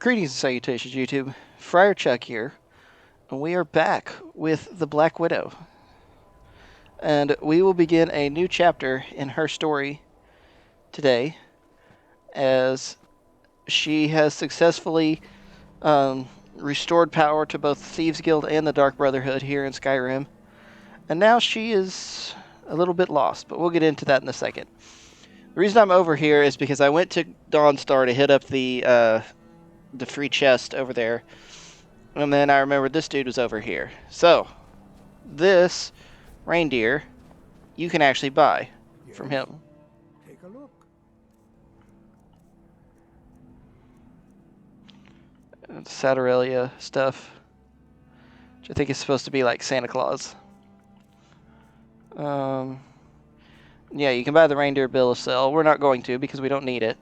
Greetings and salutations, YouTube. Friar Chuck here, and we are back with the Black Widow. And we will begin a new chapter in her story today, as she has successfully restored power to both the Thieves Guild and the Dark Brotherhood here in Skyrim. And now she is a little bit lost, but we'll get into that in a second. The reason I'm over here is because I went to Dawnstar to hit up the free chest over there. And then I remembered this dude was over here. So, this reindeer, you can actually buy from him. Take a look. Saturalia stuff, which I think is supposed to be like Santa Claus. Yeah, you can buy the reindeer bill of sale. We're not going to because we don't need it.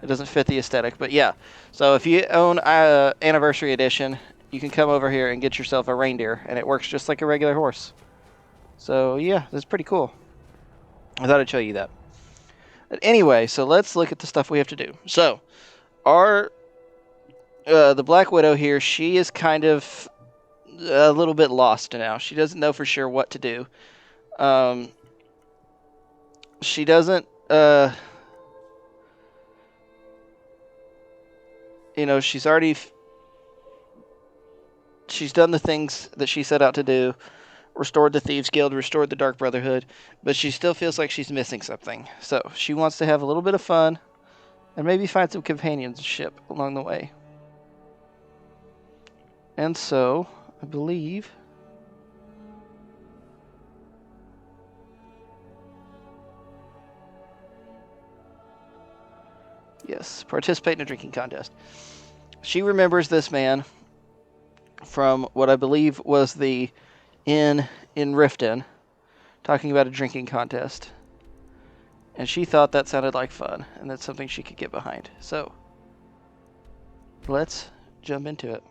It doesn't fit the aesthetic. But yeah, so if you own Anniversary Edition, you can come over here and get yourself a reindeer, and it works just like a regular horse. So yeah, that's pretty cool. I thought I'd show you that. But anyway, so let's look at the stuff we have to do. So, the Black Widow here, she is kind of a little bit lost now. She doesn't know for sure what to do. She doesn't, she's already, she's done the things that she set out to do, restored the Thieves Guild, restored the Dark Brotherhood, but she still feels like she's missing something. So she wants to have a little bit of fun and maybe find some companionship along the way. And so, I believe, yes, participate in a drinking contest. She remembers this man from what I believe was the inn in Riften, talking about a drinking contest. And she thought that sounded like fun, and that's something she could get behind. So, let's jump into it.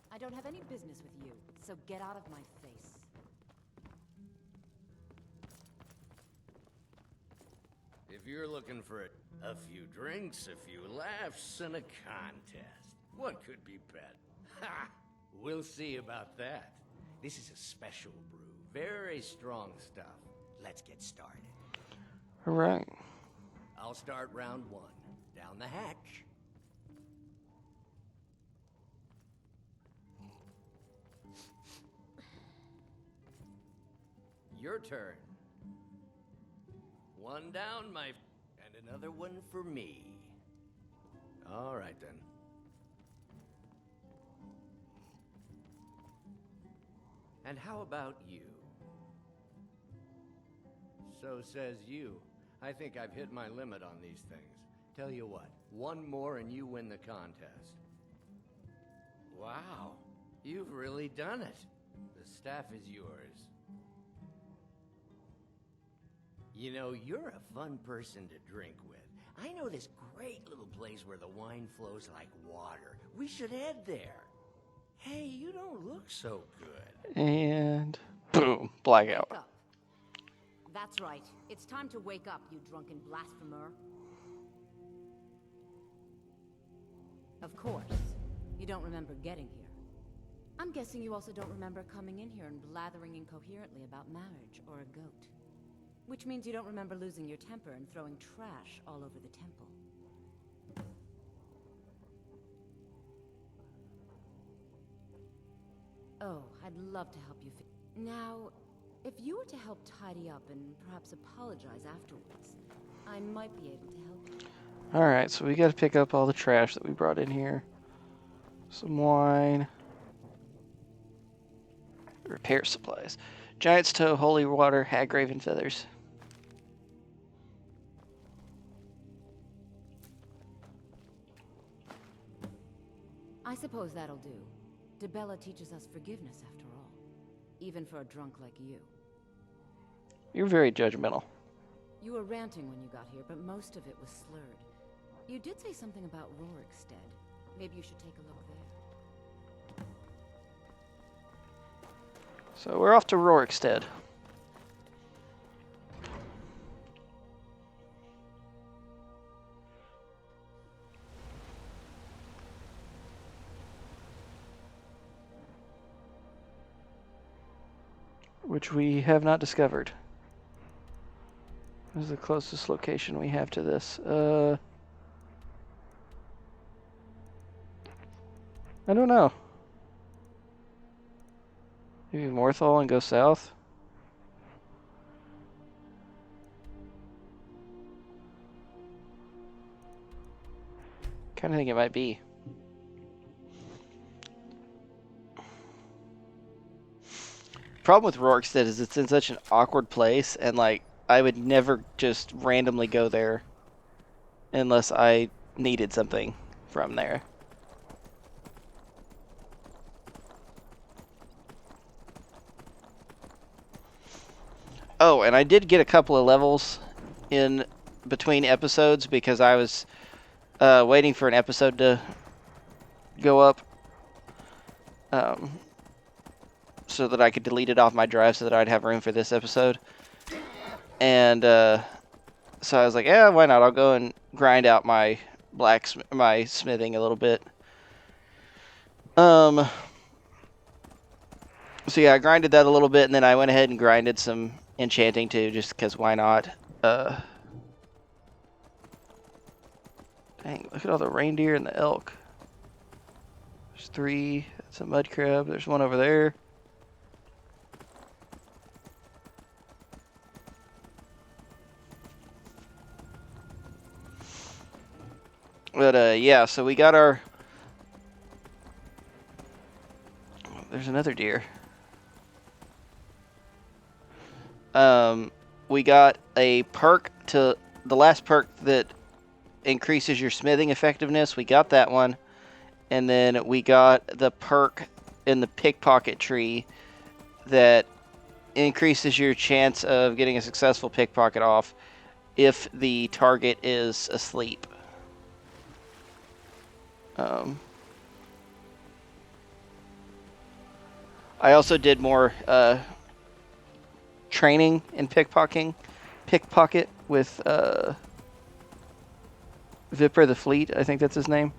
I don't have any business with you, so get out of my face. If you're looking for a few drinks, a few laughs, and a contest, what could be better? Ha! We'll see about that. This is a special brew. Very strong stuff. Let's get started. All right. I'll start round one. Down the hatch. Your turn. One down, and another one for me. All right, then. And how about you? So says you. I think I've hit my limit on these things. Tell you what, one more and you win the contest. Wow, you've really done it. The staff is yours. You know, you're a fun person to drink with. I know this great little place where the wine flows like water. We should head there. Hey, you don't look so good. And boom, blackout. Wake up. That's right. It's time to wake up, you drunken blasphemer. Of course. You don't remember getting here. I'm guessing you also don't remember coming in here and blathering incoherently about marriage or a goat. Which means you don't remember losing your temper and throwing trash all over the temple. Oh, I'd love to help you. Now, if you were to help tidy up and perhaps apologize afterwards, I might be able to help you. Alright, so we gotta pick up all the trash that we brought in here. Some wine. Repair supplies. Giant's toe, holy water, hag-raven feathers. I suppose that'll do. Debella teaches us forgiveness after all. Even for a drunk like you. You're very judgmental. You were ranting when you got here, but most of it was slurred. You did say something about Rorikstead. Maybe you should take a look there. So we're off to Rorikstead. Which we have not discovered. This is the closest location we have to this. I don't know. Maybe Morthal and go south? Kind of think it might be. Problem with Rorikstead is it's in such an awkward place, and like I would never just randomly go there unless I needed something from there. Oh, and I did get a couple of levels in between episodes because I was waiting for an episode to go up so that I could delete it off my drive so that I'd have room for this episode. And so I was like, yeah, why not? I'll go and grind out my my smithing a little bit. So yeah, I grinded that a little bit, and then I went ahead and grinded some enchanting too, just because why not? Dang, look at all the reindeer and the elk. There's 3. That's a mud crab. There's one over there. But yeah, so we got our... There's another deer. We got a perk to... The last perk that increases your smithing effectiveness. We got that one. And then we got the perk in the pickpocket tree that increases your chance of getting a successful pickpocket off if the target is asleep. I also did more training in pickpocket with Viper the Fleet, I think that's his name.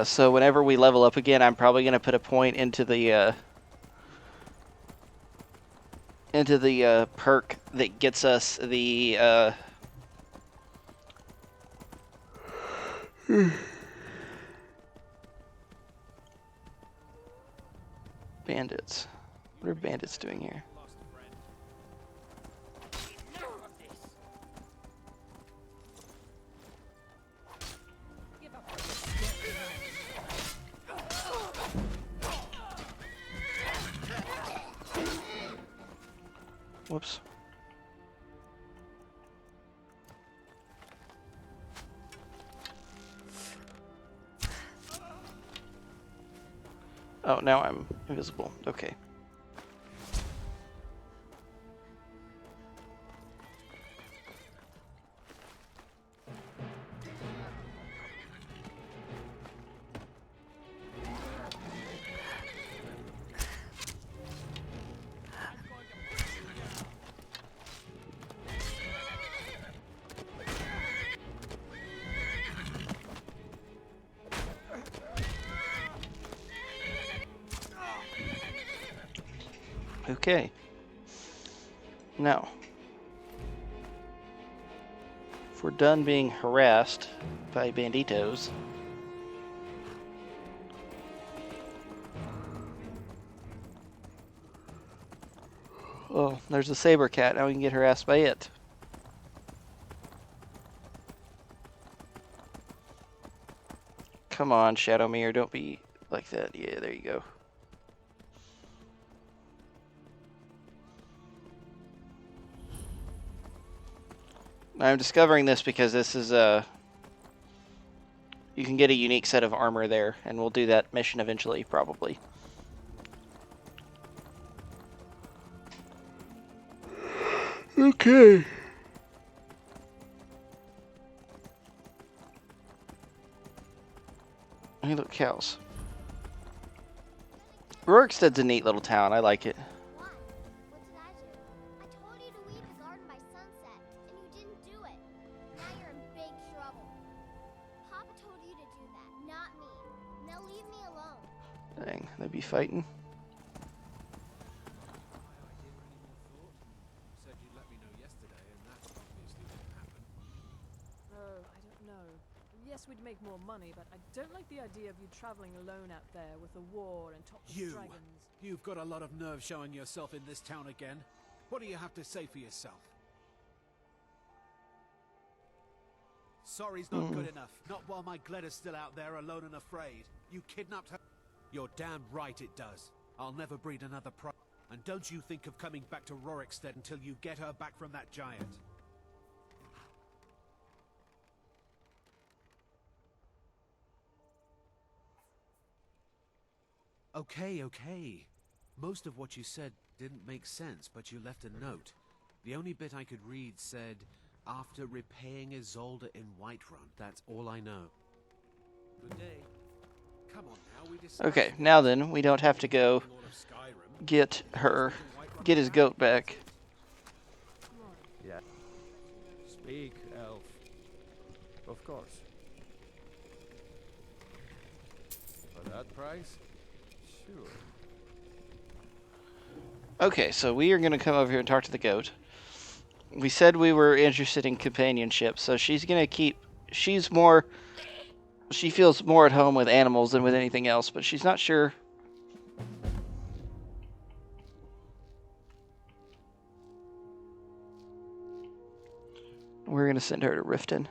So whenever we level up again, I'm probably going to put a point into the perk that gets us the bandits. What are bandits doing here? Whoops. Oh, now I'm invisible. Okay. Okay. Now, if we're done being harassed by banditos, oh, there's a saber cat. Now we can get harassed by it. Come on, Shadowmere, don't be like that. Yeah, there you go. I'm discovering this because this is you can get a unique set of armor there, and we'll do that mission eventually, probably. Okay. Hey, look, cows. Rorikstead's a neat little town. I like it. Why? What did I do? I told you to weed the garden by sunset, and you didn't do it. Now you're in big trouble. Papa told you to do that, not me. Now leave me alone. Dang, they be fighting. Said you'd let me know yesterday, and that obviously didn't happen. Oh, I don't know. Yes, we'd make more money, but I don't like the idea of you traveling alone out there with a war and topless dragons. You've got a lot of nerve showing yourself in this town again. What do you have to say for yourself? Sorry's not good enough. Not while my Gleda's still out there alone and afraid. You kidnapped her. You're damn right it does. I'll never breed another And don't you think of coming back to Rorikstead until you get her back from that giant. Okay. Most of what you said didn't make sense, but you left a note. The only bit I could read said, after repaying Isolde in Whiterun. That's all I know. Good day. Come on now, we discussed. Okay, now then, we don't have to go Lord of Skyrim. get his goat back. Yeah. Speak, elf. Of course. For that price? Sure. Okay, so we are going to come over here and talk to the goat. We said we were interested in companionship, so she's going to keep... She feels more at home with animals than with anything else, but she's not sure. We're going to send her to Riften.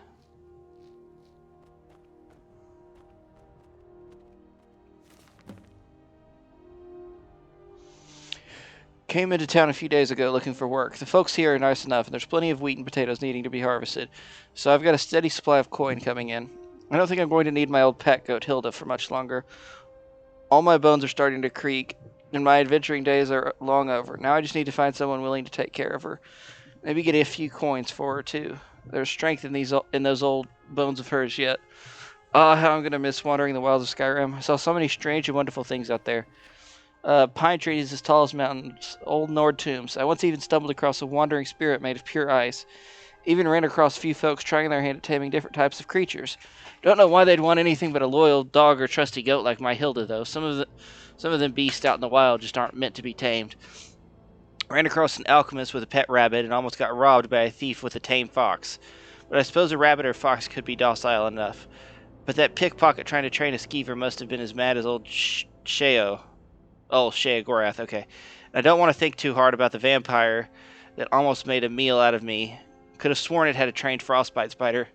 Came into town a few days ago looking for work. The folks here are nice enough, and there's plenty of wheat and potatoes needing to be harvested, so I've got a steady supply of coin coming in. I don't think I'm going to need my old pet goat Hilda for much longer. All my bones are starting to creak, and my adventuring days are long over. Now I just need to find someone willing to take care of her. Maybe get a few coins for her, too. There's strength in those old bones of hers yet. Ah, how I'm going to miss wandering the wilds of Skyrim. I saw so many strange and wonderful things out there. Pine trees as tall as mountains, old Nord tombs. I once even stumbled across a wandering spirit made of pure ice. Even ran across a few folks trying their hand at taming different types of creatures. Don't know why they'd want anything but a loyal dog or trusty goat like my Hilda, though. Some of them beasts out in the wild just aren't meant to be tamed. Ran across an alchemist with a pet rabbit and almost got robbed by a thief with a tame fox. But I suppose a rabbit or fox could be docile enough. But that pickpocket trying to train a skeever must have been as mad as old Sheo. Oh, Sheogorath, okay. I don't want to think too hard about the vampire that almost made a meal out of me. Could have sworn it had a trained frostbite spider.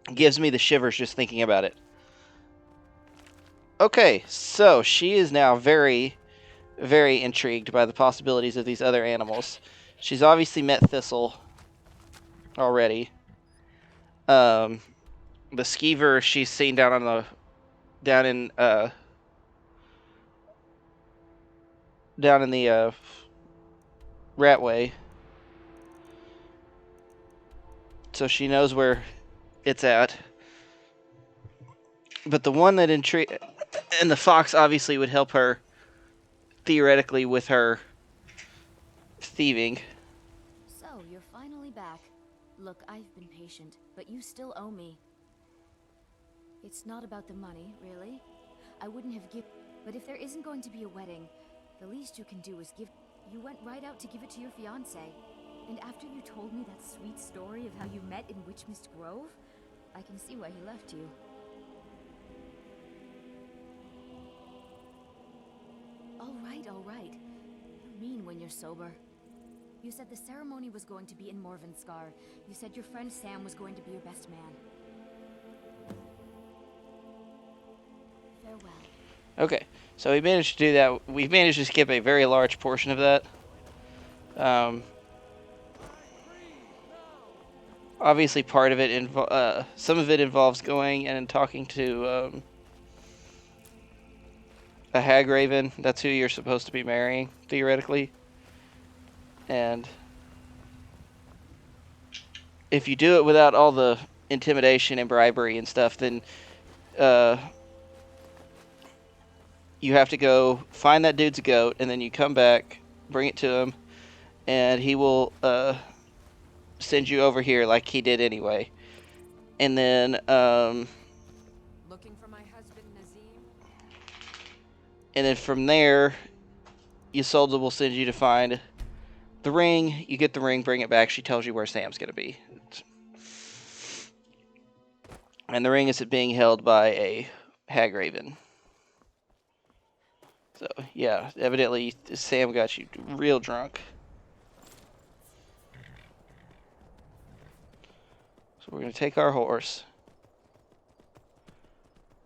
It gives me the shivers just thinking about it. Okay, so she is now very, very intrigued by the possibilities of these other animals. She's obviously met Thistle already. The skeever she's seen down in the Ratway. So she knows where it's at. But the one that intrigued... And the fox obviously would help her, theoretically, with her thieving. So, you're finally back. Look, I've been patient, but you still owe me. It's not about the money, really. I wouldn't have given... But if there isn't going to be a wedding, the least you can do is give... You went right out to give it to your fiancé. And after you told me that sweet story of how you met in Witchmist Grove, I can see why he left you. All right. You're mean when you're sober. You said the ceremony was going to be in Morvenskar. You said your friend Sam was going to be your best man. Farewell. Okay, so we managed to do that. We managed to skip a very large portion of that. obviously part of it, some of it involves going and talking to a hag raven. That's who you're supposed to be marrying, theoretically. And if you do it without all the intimidation and bribery and stuff, then you have to go find that dude's goat, and then you come back, bring it to him, and he will send you over here like he did anyway. And then Looking for my husband, Nazim? from there, Isolde will send you to find the ring. You get the ring, bring it back. She tells you where Sam's going to be. And the ring is being held by a hag raven. So, yeah, evidently Sam got you real drunk. So we're going to take our horse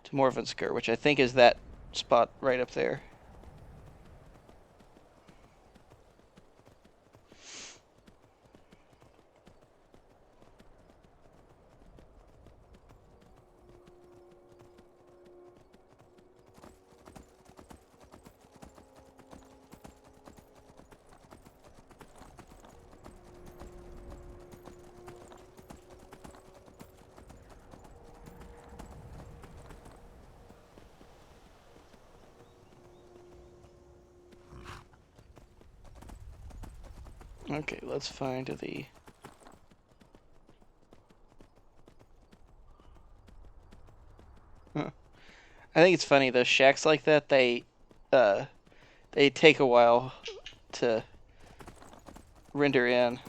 to Morvensker, which I think is that spot right up there. Okay, let's find the... I think it's funny, those shacks like that, they take a while to render in.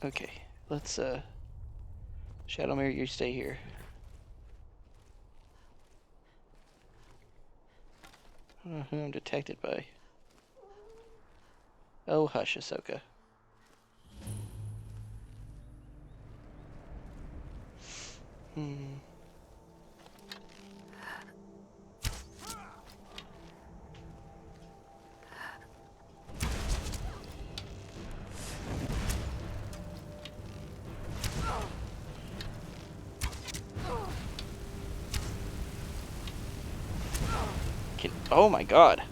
Okay, let's, Shadowmere, you stay here. I don't know who I'm detected by. Oh, hush, Ahsoka. Oh my god.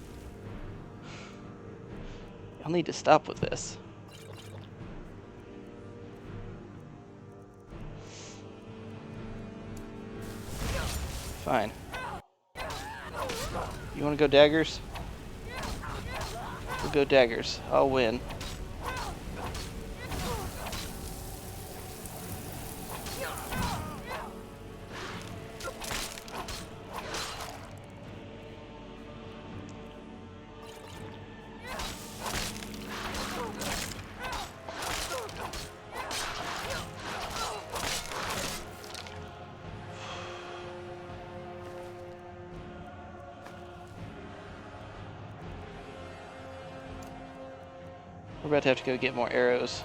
I'll need to stop with this. Fine. You want to go daggers? We'll go daggers. I'll win. We're about to have to go get more arrows.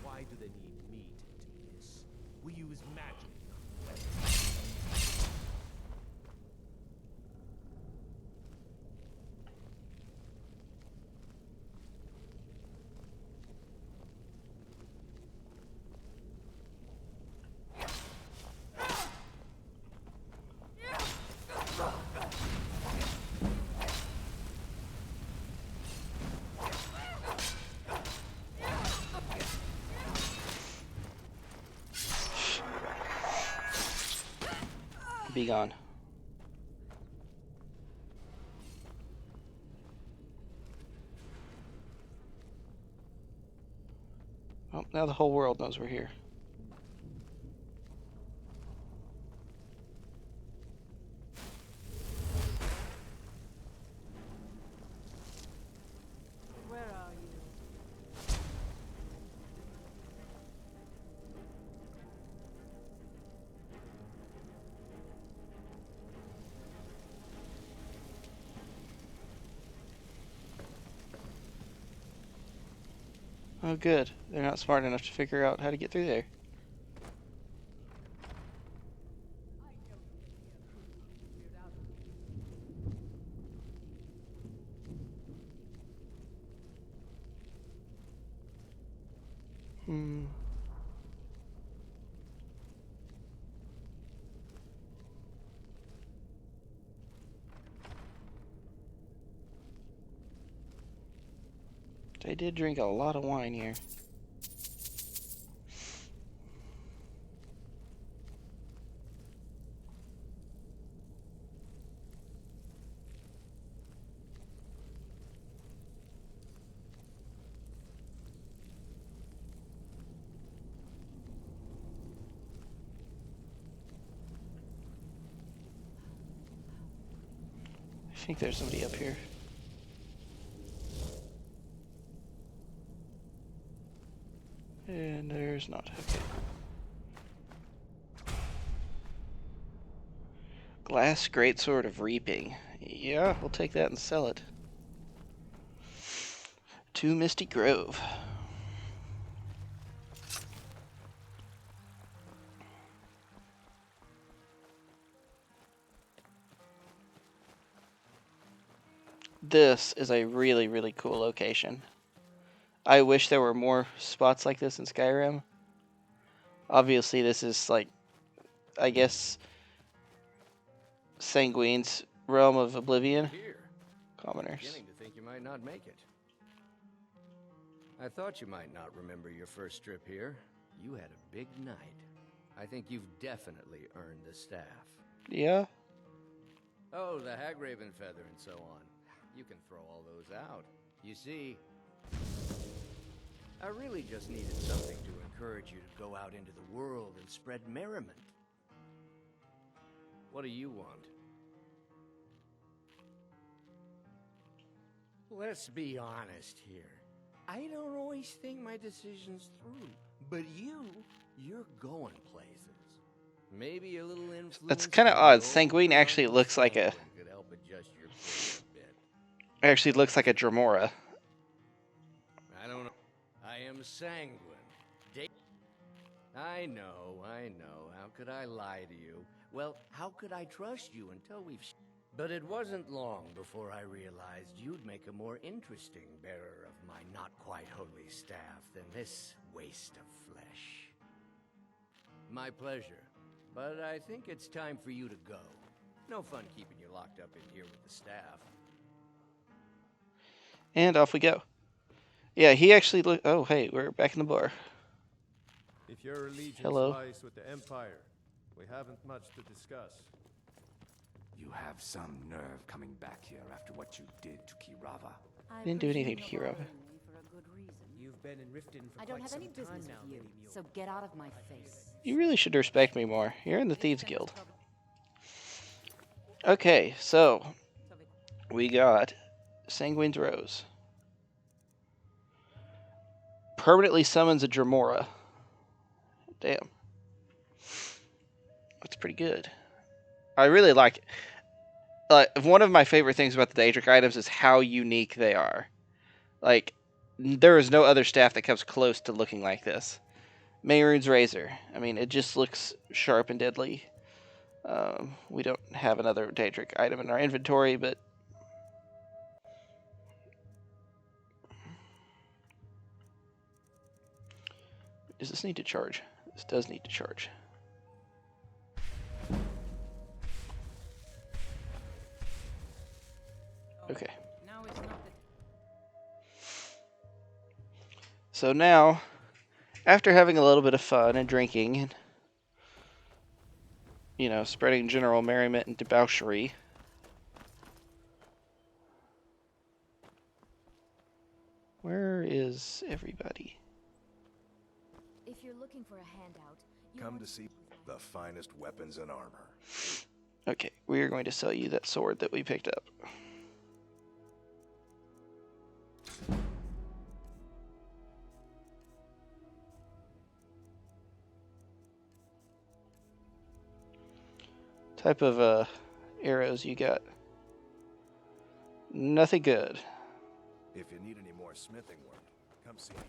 Why do they need me to do this? We use magic. Be gone. Oh, now the whole world knows we're here. Where are you? Oh, good. They're not smart enough to figure out how to get through there. Hmm. They did drink a lot of wine here. I think there's somebody up here. And there's not. Okay. Glass greatsword of reaping. Yeah, we'll take that and sell it. To Misty Grove. This is a really, really cool location. I wish there were more spots like this in Skyrim. Obviously, this is like, I guess, Sanguine's realm of Oblivion. Here. Commoners. Beginning to think you might not make it. I thought you might not remember your first trip here. You had a big night. I think you've definitely earned the staff. Yeah? Oh, the Hagraven feather and so on. You can throw all those out. You see, I really just needed something to encourage you to go out into the world and spread merriment. What do you want? Let's be honest here. I don't always think my decisions through. But you're going places. Maybe a little influence. That's kind of odd. Sanguine actually looks like a... could help adjust your course a bit. Actually looks like a Dramora. I don't know. I am sanguine. I know. How could I lie to you? Well, how could I trust you until we've... But it wasn't long before I realized you'd make a more interesting bearer of my not-quite-holy staff than this waste of flesh. My pleasure. But I think it's time for you to go. No fun keeping you locked up in here with the staff. And off we go. Yeah, he actually look. Oh, hey, we're back in the bar. If your allegiance Hello. lies with the Empire, we haven't much to discuss. You have some nerve coming back here after what you did to Kirava. I Didn't do anything to presume you're Kirava. bothering me for a good reason. You've been in Riften for I don't quite have some any time business now, with you, Lady Mule. so get out of my face. You really should respect me more. You're in the Thieves Guild. Okay, so we got Sanguine's Rose. Permanently summons a Dramora. Damn. That's pretty good. I really like it. One of my favorite things about the Daedric items is how unique they are. Like, there is no other staff that comes close to looking like this. Mehrunes Razor. I mean, it just looks sharp and deadly. We don't have another Daedric item in our inventory, but... Does this need to charge? This does need to charge. Okay. Now it's not the So now, after having a little bit of fun and drinking and, you know, spreading general merriment and debauchery, where is everybody? you're looking for a handout, Come to see the finest weapons and armor. Okay, we are going to sell you that sword that we picked up. Type of arrows you got? Nothing good. If you need any more smithing work, come see me.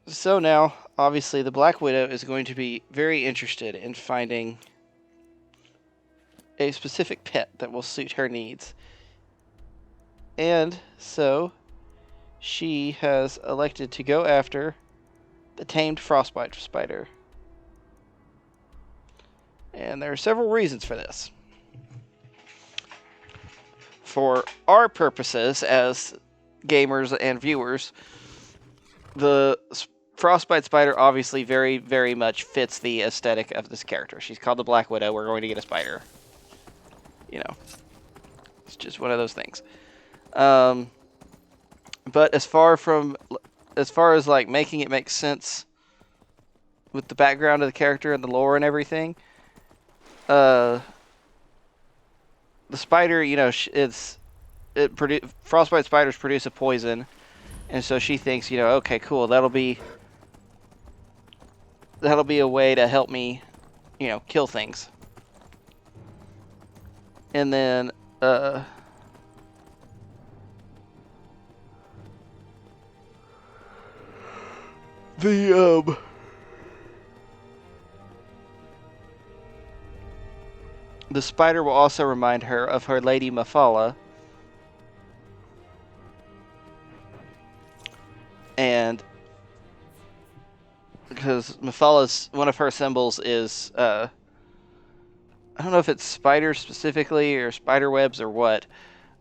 So now, obviously, the Black Widow is going to be very interested in finding a specific pet that will suit her needs. And so, she has elected to go after the tamed frostbite spider. And there are several reasons for this. For our purposes as gamers and viewers, the frostbite spider obviously very, very much fits the aesthetic of this character. She's called the Black Widow. We're going to get a spider. You know, it's just one of those things. But as far as like making it make sense with the background of the character and the lore and everything, the spider, you know, frostbite spiders produce a poison, and so she thinks, you know, okay, cool, that'll be a way to help me, you know, kill things. And then the spider will also remind her of her lady Mafala. And because Mafala's, one of her symbols is, I don't know if it's spiders specifically or spider webs or what,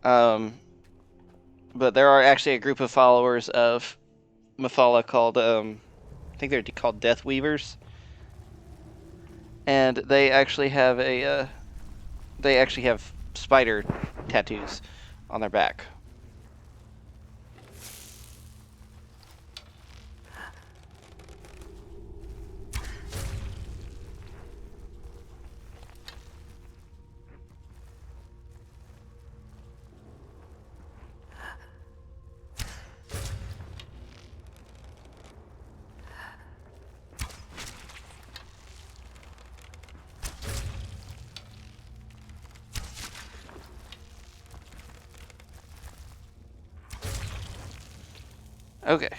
but there are actually a group of followers of Mafala called, I think they're called Death Weavers, and they actually have spider tattoos on their back. Okay.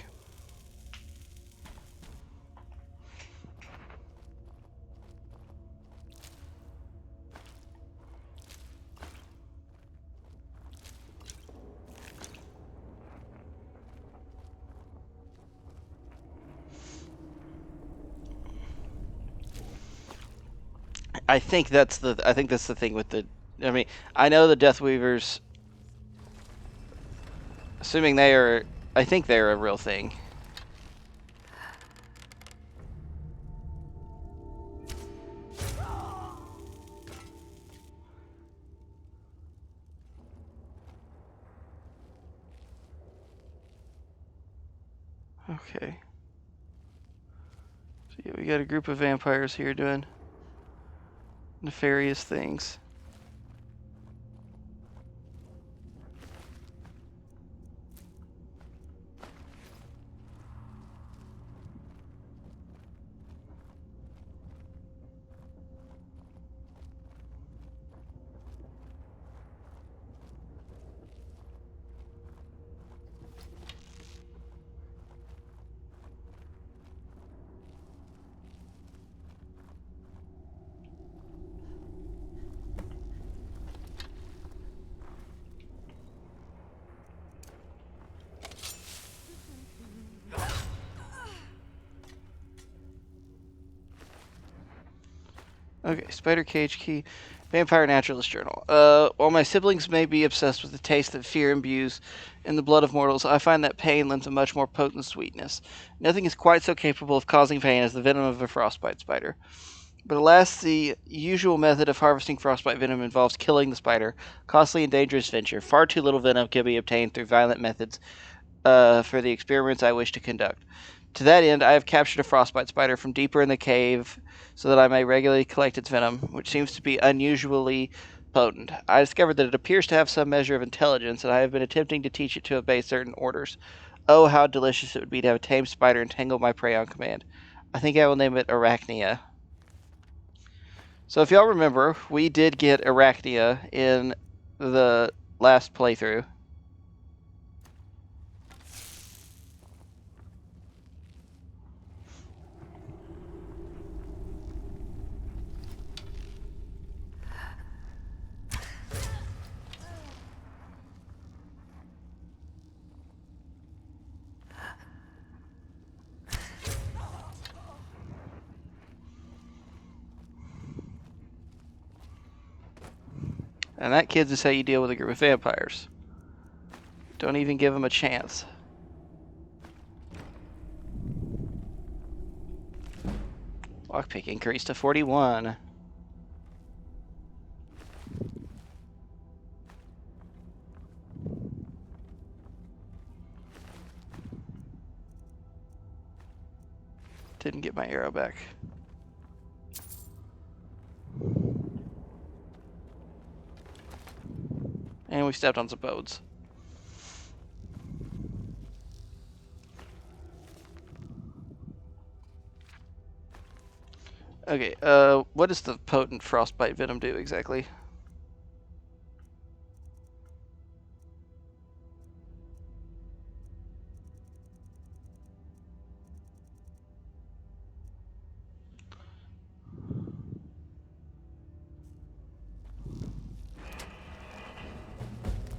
I think that's the thing with the. I mean, I know the Death Weavers. Assuming they are, I think they're a real thing. Okay. So yeah, we got a group of vampires here doing nefarious things. Okay, Spider Cage Key, Vampire Naturalist Journal. While my siblings may be obsessed with the taste that fear imbues in the blood of mortals, I find that pain lends a much more potent sweetness. Nothing is quite so capable of causing pain as the venom of a frostbite spider. But alas, the usual method of harvesting frostbite venom involves killing the spider. Costly and dangerous venture. Far too little venom can be obtained through violent methods for the experiments I wish to conduct. To that end, I have captured a frostbite spider from deeper in the cave so that I may regularly collect its venom, which seems to be unusually potent. I discovered that it appears to have some measure of intelligence, and I have been attempting to teach it to obey certain orders. Oh, how delicious it would be to have a tame spider entangle my prey on command. I think I will name it Arachnia. So if y'all remember, we did get Arachnia in the last playthrough. And that, kids, is how you deal with a group of vampires. Don't even give them a chance. Lockpick increased to 41. Didn't get my arrow back. And we stepped on some boats. Okay, what does the potent frostbite venom do exactly?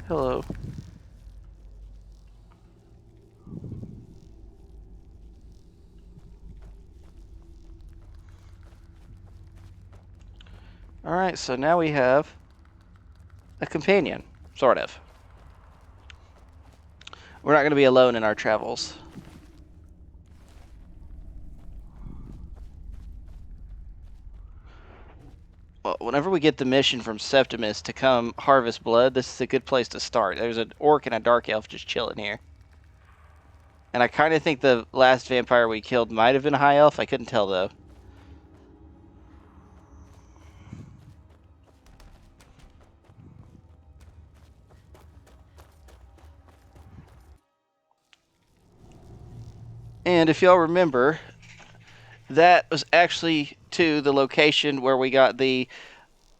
Hello. Alright, so now we have a companion, sort of. We're not going to be alone in our travels. Well, whenever we get the mission from Septimus to come harvest blood, this is a good place to start. There's an orc and a dark elf just chilling here. And I kind of think the last vampire we killed might have been a high elf. I couldn't tell, though. And if y'all remember, that was actually to the location where we got the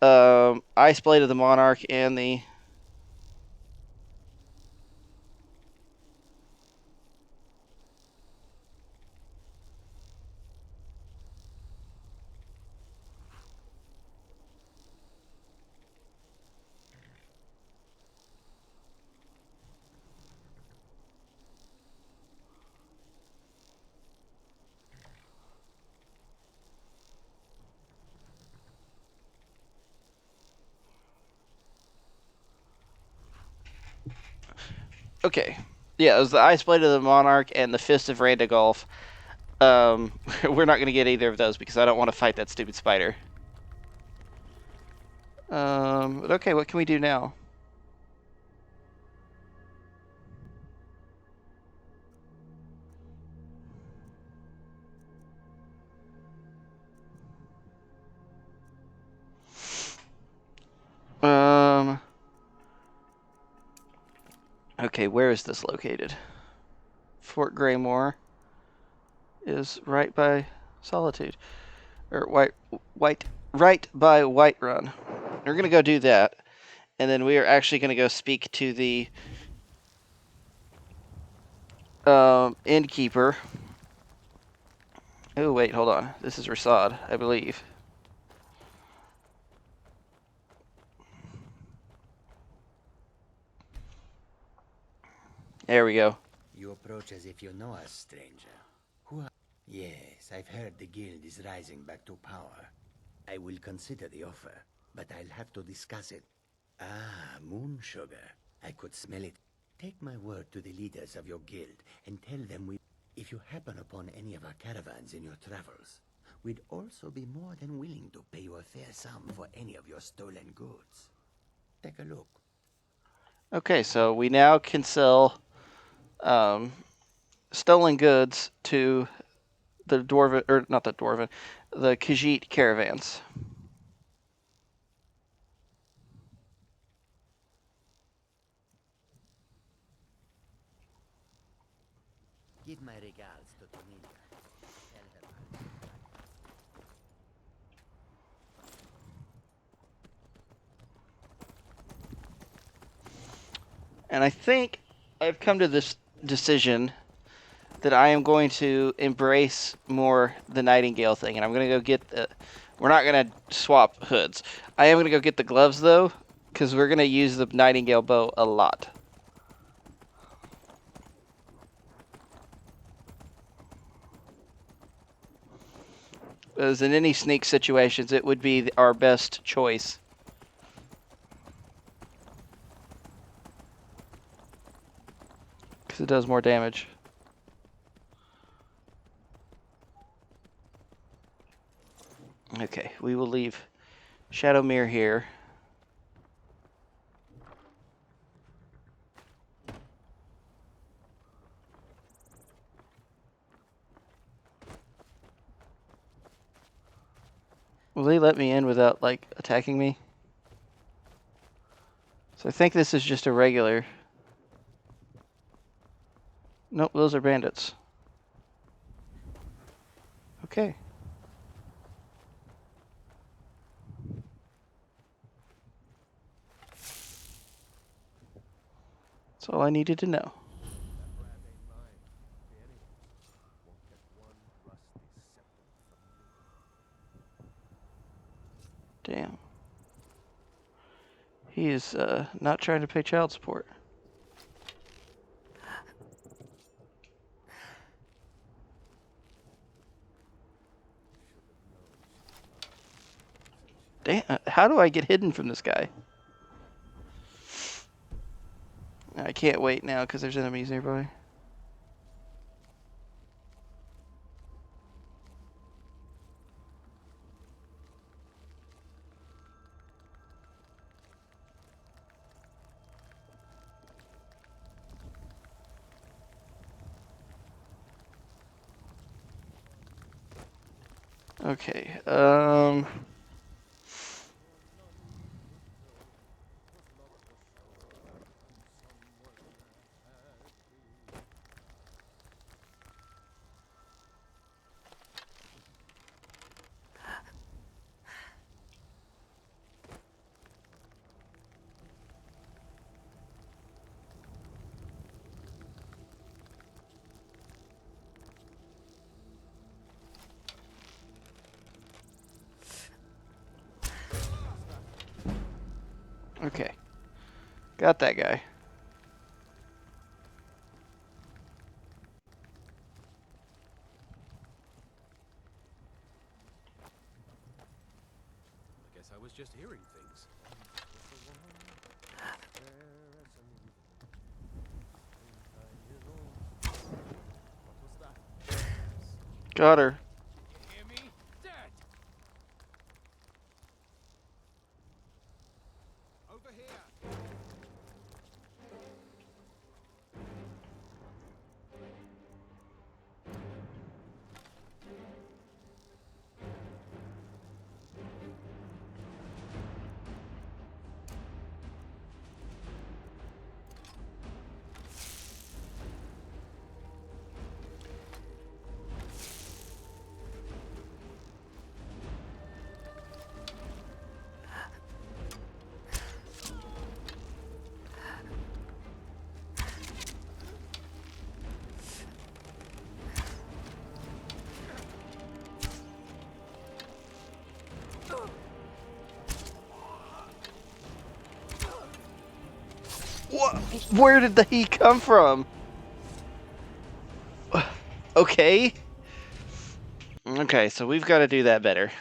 Ice Blade of the Monarch and the... Okay. Yeah, it was the Ice Blade of the Monarch and the Fist of Randagolf. We're not going to get either of those because I don't want to fight that stupid spider. But okay, what can we do now? Okay, where is this located? Fort Greymore is right by Solitude. Or right by Whiterun. We're going to go do that. And then we are actually going to go speak to the innkeeper. Oh, wait, hold on. This is Rasad, I believe. There we go. You approach as if you know us, stranger. Who are... Yes, I've heard the guild is rising back to power. I will consider the offer, but I'll have to discuss it. Ah, moon sugar. I could smell it. Take my word to the leaders of your guild and tell them if you happen upon any of our caravans in your travels, we'd also be more than willing to pay you a fair sum for any of your stolen goods. Take a look. Okay, so we now can sell stolen goods to the Dwarven, or not the Dwarven, the Khajiit caravans. Give my regards to Tonina. Tell her. And I think I've come to this decision that I am going to embrace more the Nightingale thing, and I'm going to go get the. We're not going to swap hoods. I am going to go get the gloves though, because we're going to use the Nightingale bow a lot. As in any sneak situations, it would be our best choice. Because it does more damage. Okay, we will leave Shadowmere here. Will they let me in without, like, attacking me? So I think this is just a regular. Nope, those are bandits. Okay. That's all I needed to know. Damn. He is not trying to pay child support. Damn, how do I get hidden from this guy? I can't wait now because there's enemies nearby. Okay, okay. Got that guy. I guess I was just hearing things. Got her. Hear me? Dead! Over here! What? Where did he come from? Okay. Okay, so we've got to do that better.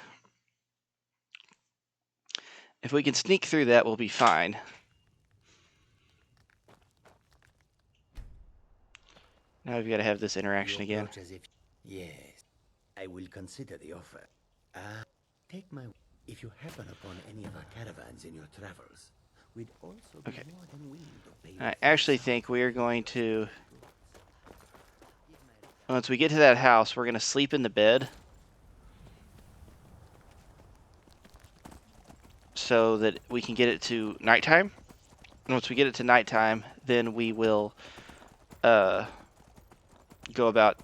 If we can sneak through that, we'll be fine. Now we've got to have this interaction You again. approach as if... Yes, I will consider the offer. Take my... If you happen upon any of our caravans in your travels, we'd also be Okay. more than willing to pay you I for actually some think we are going to Once we get to that house, we're going to sleep in the bed so that we can get it to nighttime. And once we get it to nighttime, then we will go about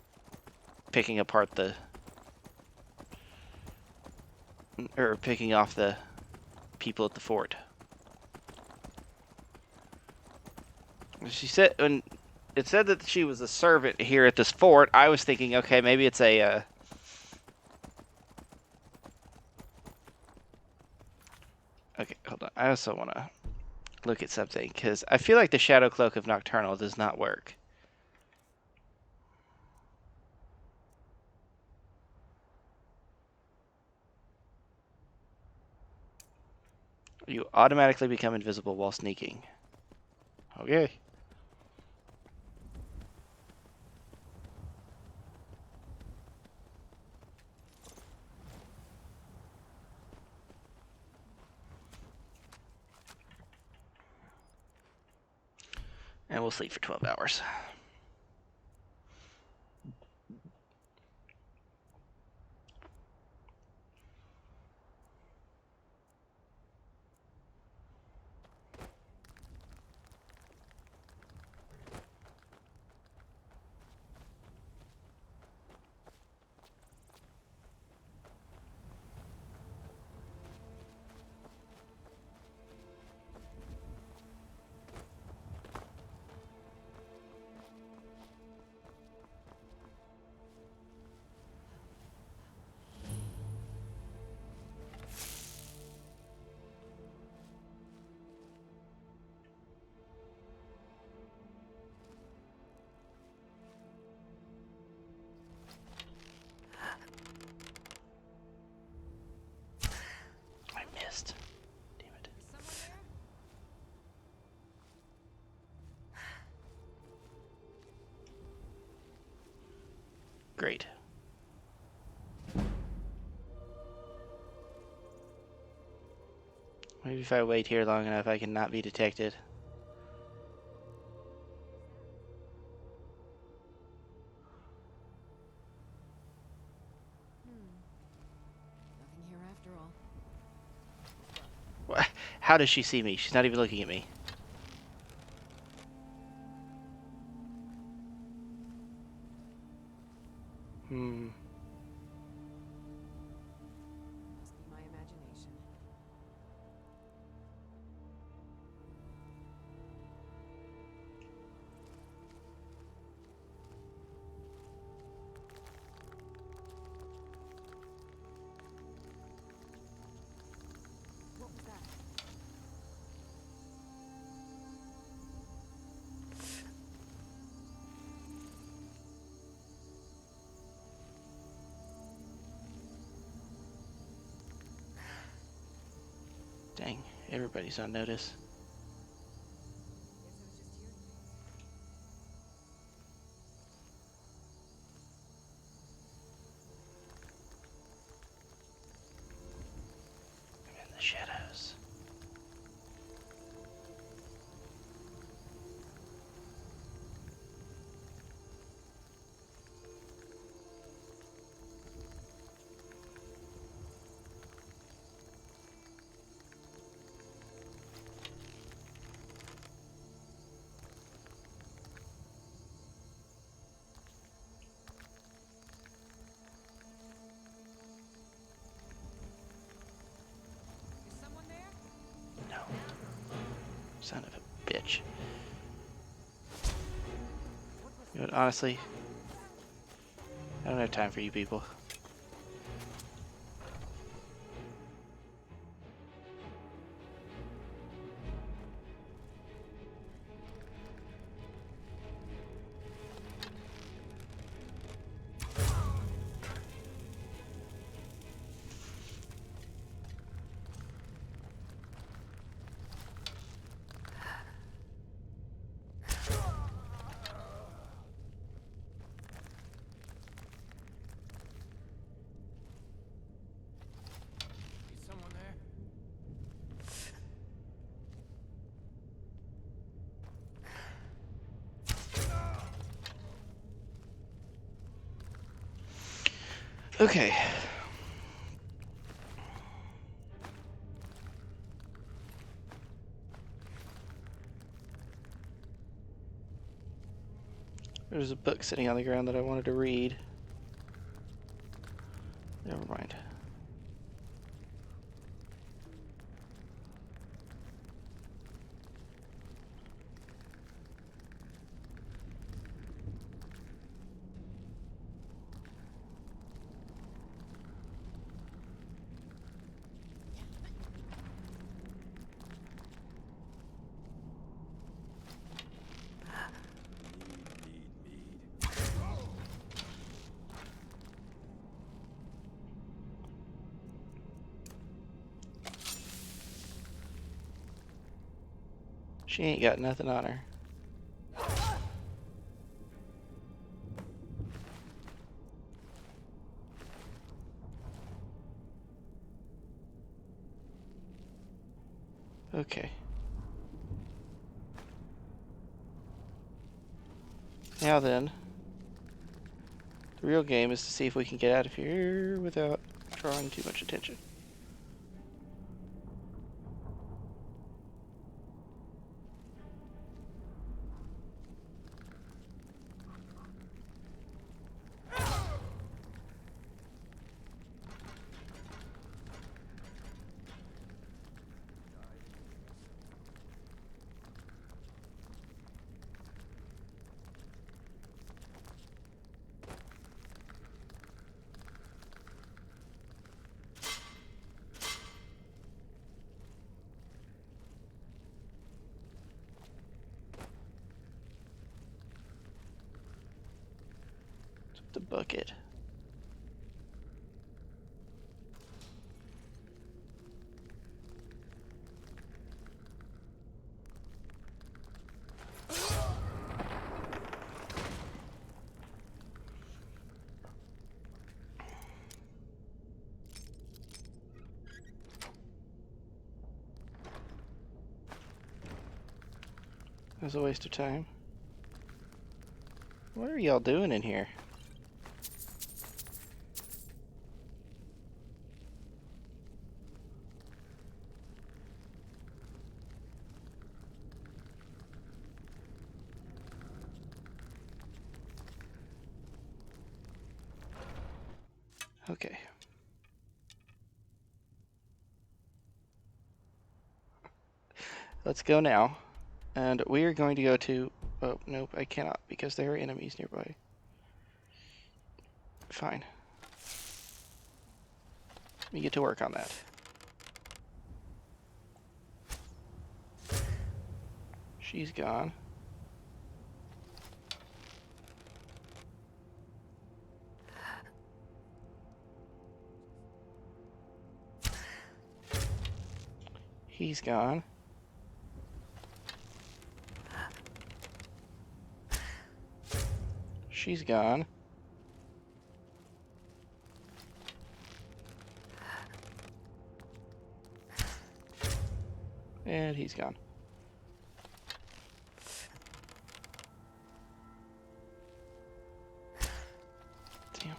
picking apart picking off the people at the fort. She said when it said that she was a servant here at this fort, I was thinking, okay, maybe it's a okay, hold on. I also want to look at something because I feel like the Shadow Cloak of Nocturnal does not work. You automatically become invisible while sneaking. Okay. And we'll sleep for 12 hours. I missed. Damn it. Great. Maybe if I wait here long enough, I can not be detected. Nothing here after all. How does she see me? She's not even looking at me. Hmm. Must be my imagination. What was that? Dang, everybody's on notice. I'm in the shadows. Is someone there? No. Son of a bitch. You know what, honestly, I don't have time for you people. Okay. There's a book sitting on the ground that I wanted to read. Never mind. She ain't got nothing on her. Okay. Now then, the real game is to see if we can get out of here without drawing too much attention. The bucket. That was a waste of time. What are y'all doing in here? Okay. Let's go now. And we are going to go to... Oh, nope, I cannot because there are enemies nearby. Fine. Let me get to work on that. She's gone. He's gone. She's gone. And he's gone. Damn.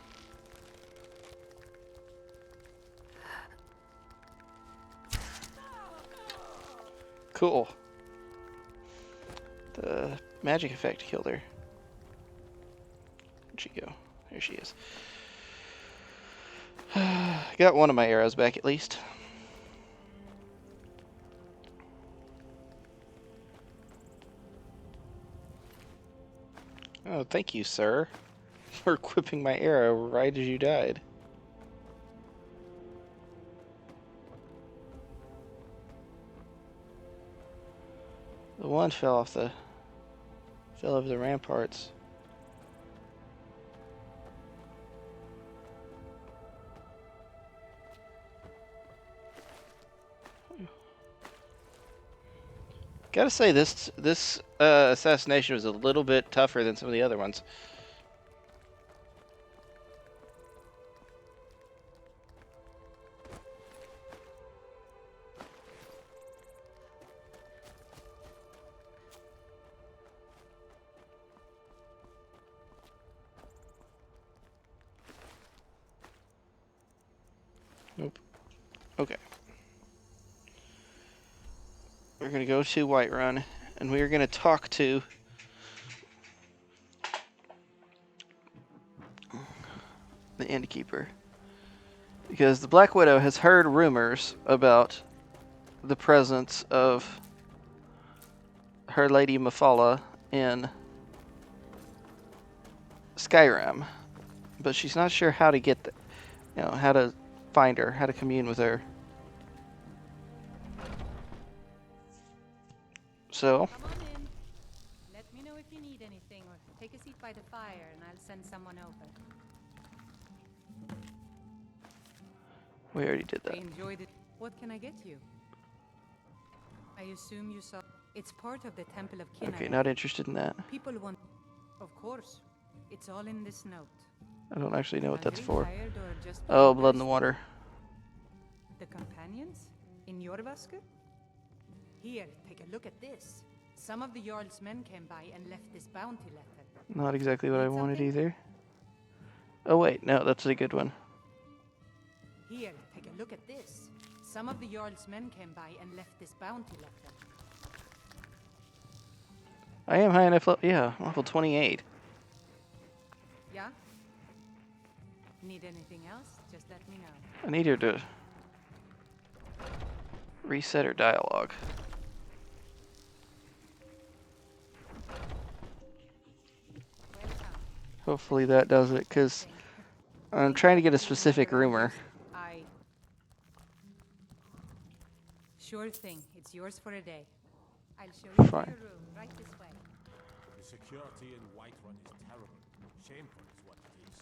Cool. The magic effect killed her. Where'd she go? There she is. Got one of my arrows back at least. Oh, thank you, sir, for equipping my arrow right as you died. The one fell over the ramparts. Gotta say, this assassination was a little bit tougher than some of the other ones. Nope. Okay. We're going to go to Whiterun, and we are going to talk to the Innkeeper. Because the Black Widow has heard rumors about the presence of her Lady Mafala in Skyrim. But she's not sure how to get there. You know, how to find her, how to commune with her. So, Come on in. Let me know if you need anything, or take a seat by the fire, and I'll send someone over. we already did I that. enjoyed it. What can I get you? I assume you saw. It's part of the Temple of Kinneret. Okay, not interested in that. People want. Of course. It's all in this note. I don't actually know what that's for. Tired or just Oh, plain blood in the thirsty? water. The companions? In your basket? Here, take a look at this. Some of the Jarl's men came by and left this bounty letter. Not exactly what I Need wanted something? either. Oh wait, no, that's a good one. Here, take a look at this. Some of the Jarl's men came by and left this bounty letter. I am high enough level. Yeah, level 28. Yeah? Need anything else? Just let me know. I need her to reset her dialogue. Welcome. Hopefully that does it, because I'm trying to get a specific rumor. Sure thing. It's yours for a day. I'll show you to Fine. your room right this way. The security in Whiterun is terrible. Shameful is what it is.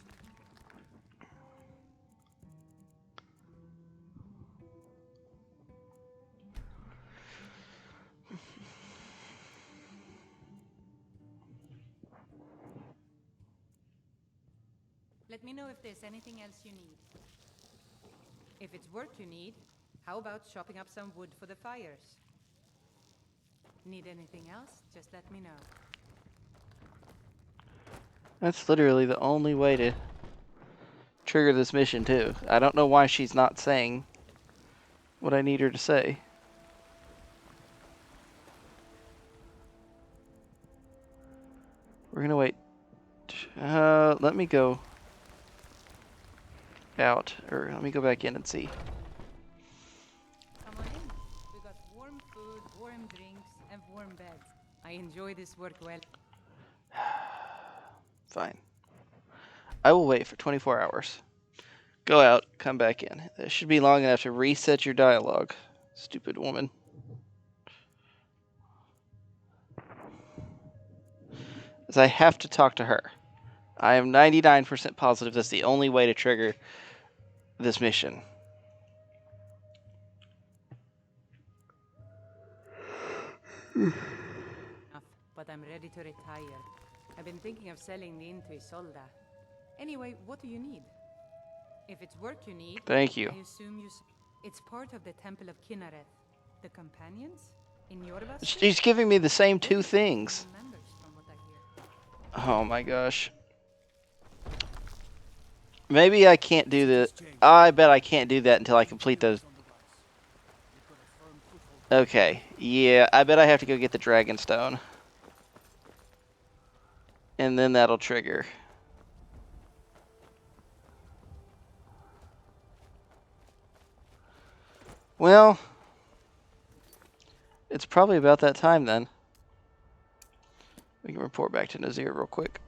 Let me know if there's anything else you need. If it's work you need, how about chopping up some wood for the fires? Need anything else? Just let me know. That's literally the only way to trigger this mission, too. I don't know why she's not saying what I need her to say. We're gonna wait. Let me go out, or let me go back in and see. Come on in. We got warm food, warm drinks, and warm beds. I enjoy this work well. Fine. I will wait for 24 hours. Go out, come back in. That should be long enough to reset your dialogue, stupid woman. As I have to talk to her. I am 99% positive that's the only way to trigger this mission. But I'm ready to retire. I've been thinking of selling the inn to Isolda. Anyway, what do you need? If it's work you need, Thank you. I assume it's part of the Temple of Kinneret. The companions? In your basket? She's giving me the same two things. Members, from what I hear. Oh my gosh. Maybe I can't do this. I bet I can't do that until I complete those. Okay. Yeah, I bet I have to go get the Dragon Stone. And then that'll trigger. Well, it's probably about that time then. We can report back to Nazir real quick.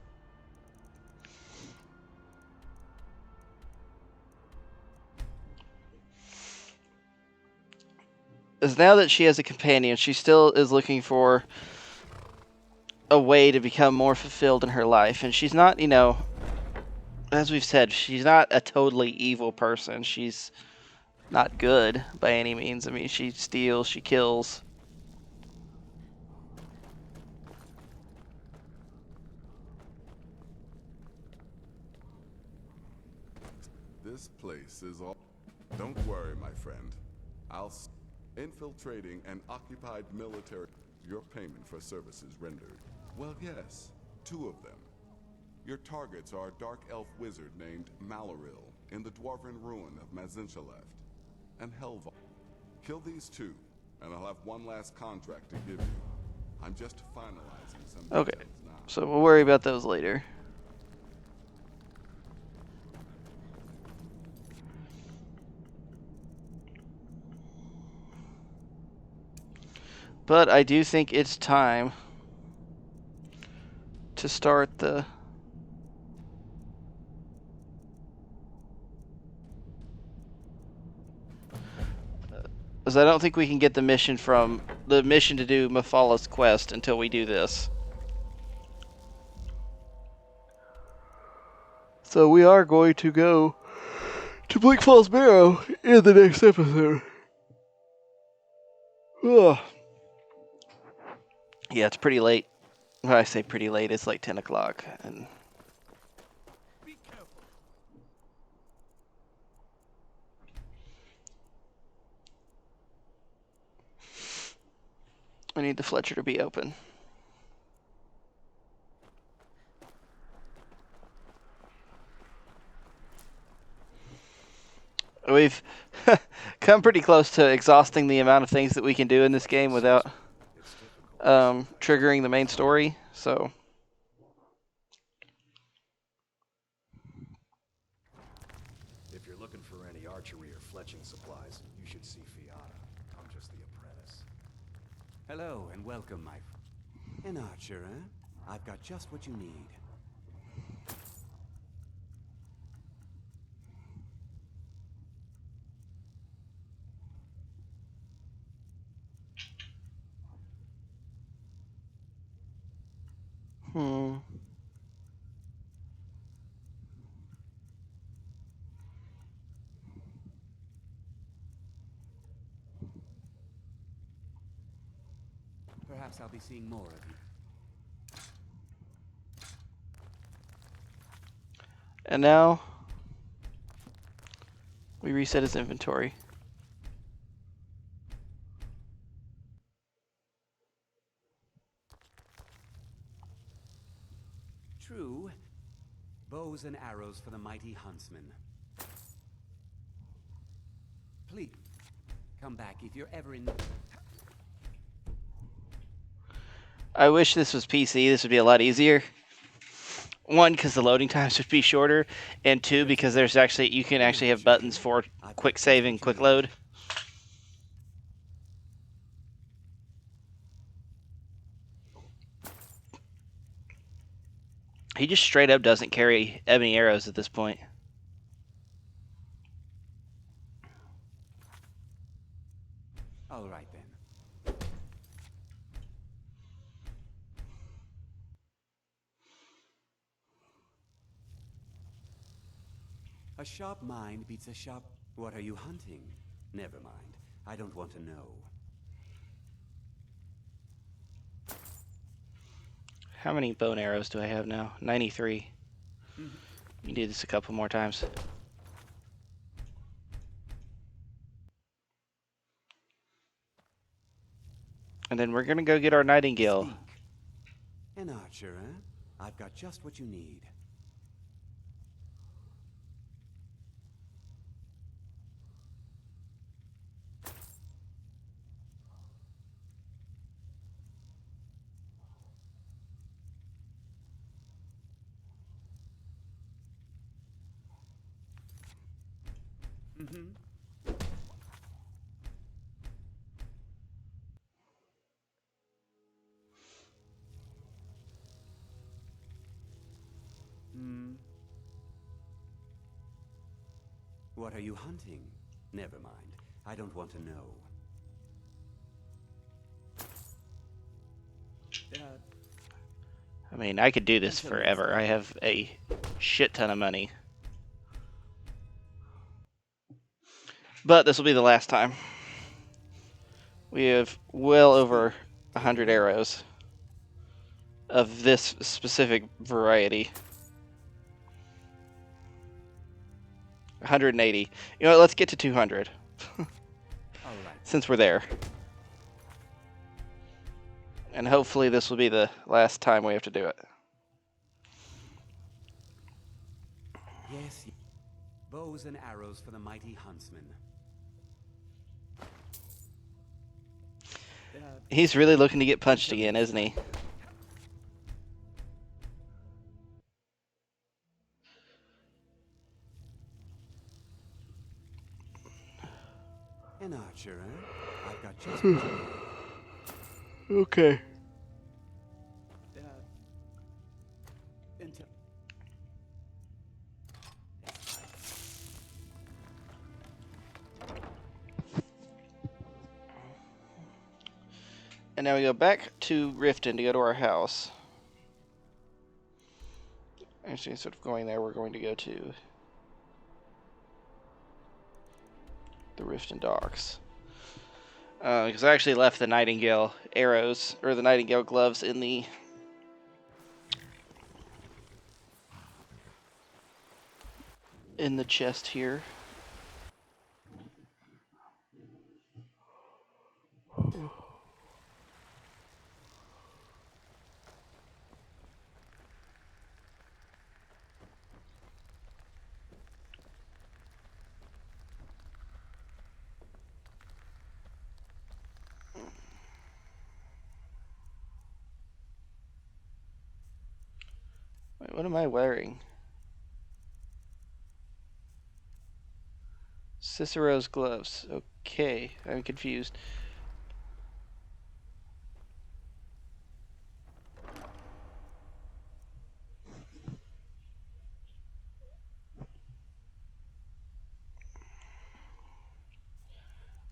As now that she has a companion, she still is looking for a way to become more fulfilled in her life. And she's not, you know, as we've said, she's not a totally evil person. She's not good by any means. I mean, she steals, she kills. This place is all... Don't worry, my friend. Infiltrating an occupied military... Your payment for services rendered. Well, yes, 2 of them. Your targets are a dark elf wizard named Maloril in the dwarven ruin of Mazinchaleft. and Helva. Kill these two, and I'll have one last contract to give you. I'm just finalizing some Okay, details now. so we'll worry about those later. But I do think it's time to start the... Because I don't think we can get the mission to do Mafala's quest until we do this. So we are going to go to Bleak Falls Barrow in the next episode. Ugh. Yeah, it's pretty late. When I say pretty late, it's like 10 o'clock. And Be careful. I need the Fletcher to be open. We've come pretty close to exhausting the amount of things that we can do in this game without triggering the main story. So If you're looking for any archery or fletching supplies, you should see Fiata. I'm just the apprentice. Hello and welcome, my friend. An archer, eh? I've got just what you need. Perhaps I'll be seeing more of you. and now we reset his inventory. True. Bows and arrows for the mighty huntsman. Please, come back if you're ever in... I wish this was PC. This would be a lot easier. One, because the loading times would be shorter, and two, because you can actually have buttons for quick save and quick load. He just straight up doesn't carry ebony arrows at this point. All right, then. A sharp mind beats a sharp... What are you hunting? Never mind. I don't want to know. How many bow and arrows do I have now? 93. You do this a couple more times. And then we're going to go get our nightingale. Speak. An archer, eh? I've got just what you need. What are you hunting? Never mind. I don't want to know. I mean, I could do this forever. I have a shit ton of money. But this will be the last time. We have well over 100 arrows of this specific variety. 180. You know what, let's get to 200. All right. Since we're there. And hopefully this will be the last time we have to do it. Yes. Bows and arrows for the mighty huntsman. He's really looking to get punched again, isn't he? An archer, eh? I've got just what you need. Okay. And now we go back to Riften to go to our house. Actually, instead of going there, we're going to go to the Riften docks. Because I actually left the Nightingale arrows, or the Nightingale gloves in the chest here. Wait, what am I wearing? Cicero's gloves. Okay, I'm confused.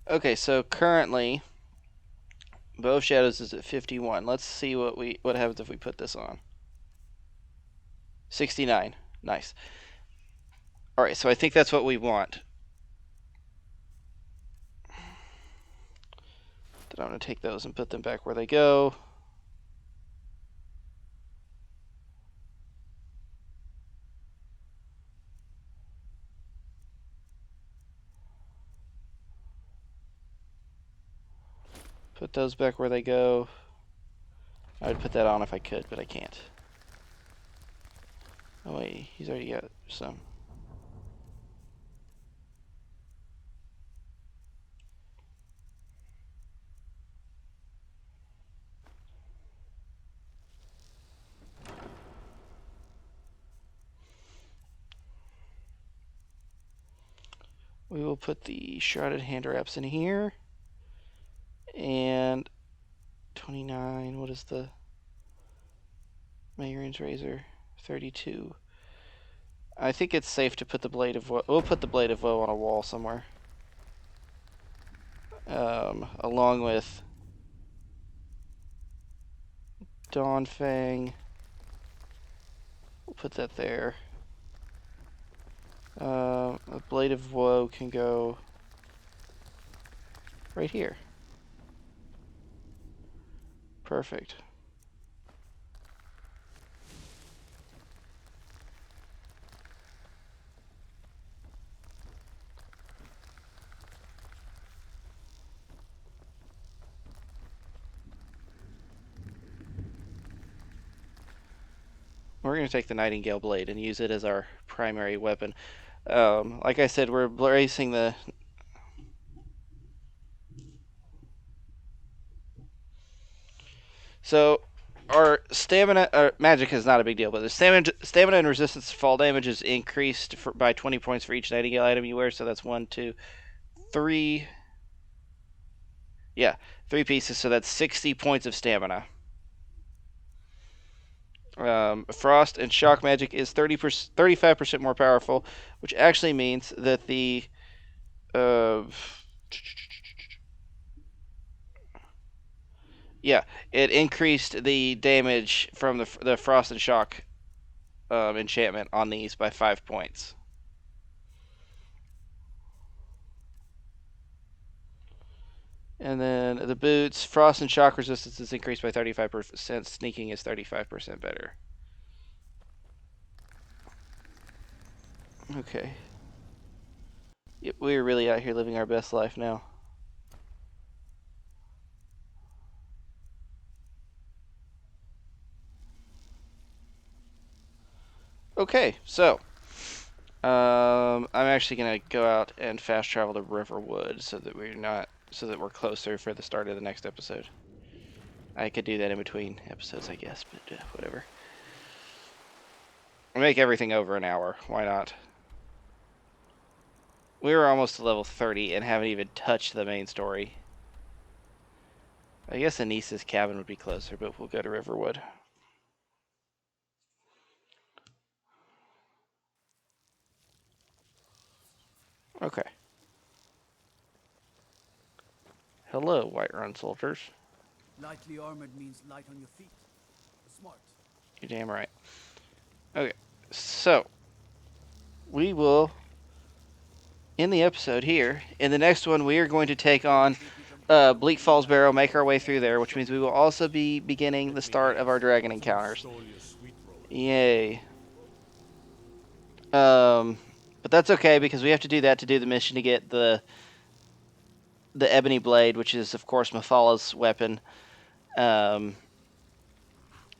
Okay, so currently, Bow of Shadows is at 51. Let's see what happens if we put this on. 69. Nice. Alright, so I think that's what we want. Then I'm going to take those and put them back where they go. Put those back where they go. I would put that on if I could, but I can't. Oh wait, he's already got some. We will put the shrouded hand wraps in here. And 29, what is the Mayron's razor? 32. I think it's safe to put the blade of woe. We'll put the blade of woe on a wall somewhere. Along with Dawnfang. We'll put that there. A blade of woe can go right here. Perfect. We're going to take the Nightingale blade and use it as our primary weapon. Like I said, we're bracing the... So, our stamina... magic is not a big deal, but the stamina and resistance to fall damage is increased by 20 points for each Nightingale item you wear, so that's 1, 2, 3... Yeah, 3 pieces, so that's 60 points of stamina. Frost and shock magic is 35% more powerful, which actually means that the it increased the damage from the frost and shock enchantment on these by 5 points. And then the boots, frost and shock resistance is increased by 35%. Sneaking is 35% better. Okay. Yep, we're really out here living our best life now. Okay, so I'm actually gonna go out and fast travel to Riverwood so that we're not so that we're closer for the start of the next episode. I could do that in between episodes, I guess, but whatever. Make everything over an hour. Why not? We were almost to level 30 and haven't even touched the main story. I guess Anissa's cabin would be closer, but we'll go to Riverwood. Okay. Hello, Whiterun soldiers. Lightly armored means light on your feet. Smart. You're damn right. Okay, so we will end the episode here. In the next one, we are going to take on Bleak Falls Barrow, make our way through there, which means we will also be beginning the start of our dragon encounters. Yay. But that's okay because we have to do that to do the mission to get the ebony blade, which is of course Mafala's weapon. And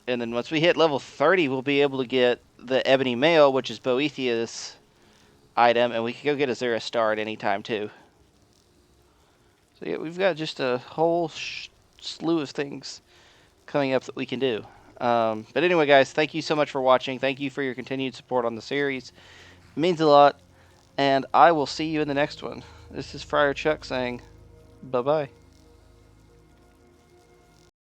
then once we hit level 30, we'll be able to get the ebony mail, which is Boethiah's item, and we can go get Azura Star at any time too. So yeah, we've got just a whole slew of things coming up that we can do. But anyway, guys, thank you so much for watching. Thank you for your continued support on the series. It means a lot, and I will see you in the next one. This is Friar Chuck saying bye-bye.